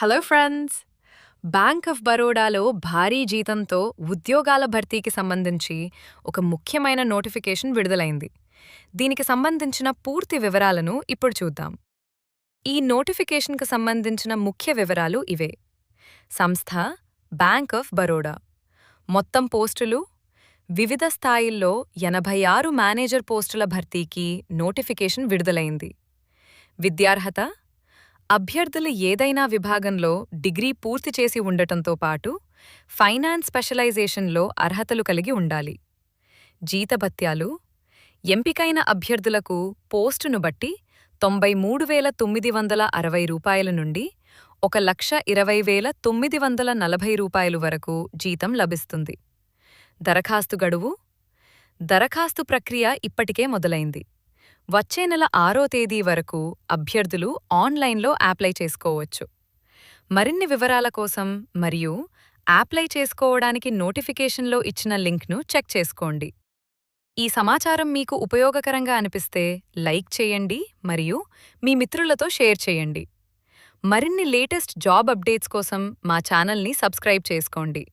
Hello friends! Bank of బరోడాలో భారీ జీతంతో ఉద్యోగాల భర్తీకి సంబంధించి ఒక ముఖ్యమైన నోటిఫికేషన్ విడుదలైంది. దీనికి సంబంధించిన పూర్తి వివరాలను ఇప్పుడు చూద్దాం. ఈ నోటిఫికేషన్కు సంబంధించిన ముఖ్య వివరాలు ఇవే. సంస్థ బ్యాంక్ ఆఫ్ బరోడా. మొత్తం పోస్టులు వివిధ స్థాయిల్లో 86 మేనేజర్ పోస్టుల భర్తీకి నోటిఫికేషన్ విడుదలైంది. విద్యార్హత అభ్యర్థులు ఏదైనా విభాగంలో డిగ్రీ పూర్తి చేసి ఉండటంతో పాటు ఫైనాన్స్ స్పెషలైజేషన్లో అర్హతలు కలిగి ఉండాలి. జీతభత్యాలు ఎంపికైన అభ్యర్థులకు పోస్టును బట్టి 93,960 రూపాయల నుండి 1,20,940 రూపాయలు వరకు జీతం లభిస్తుంది. దరఖాస్తు గడువు దరఖాస్తు ప్రక్రియ ఇప్పటికే మొదలైంది. వచ్చే నెల 6వ తేదీ వరకు అభ్యర్థులు ఆన్లైన్లో అప్లై చేసుకోవచ్చు. మరిన్ని వివరాల కోసం మరియు అప్లై చేసుకోవడానికి నోటిఫికేషన్లో ఇచ్చిన లింక్ను చెక్ చేసుకోండి. ఈ సమాచారం మీకు ఉపయోగకరంగా అనిపిస్తే లైక్ చేయండి మరియు మీ మిత్రులతో షేర్ చేయండి. మరిన్ని లేటెస్ట్ జాబ్ అప్డేట్స్ కోసం మా ఛానల్ని సబ్స్క్రైబ్ చేసుకోండి.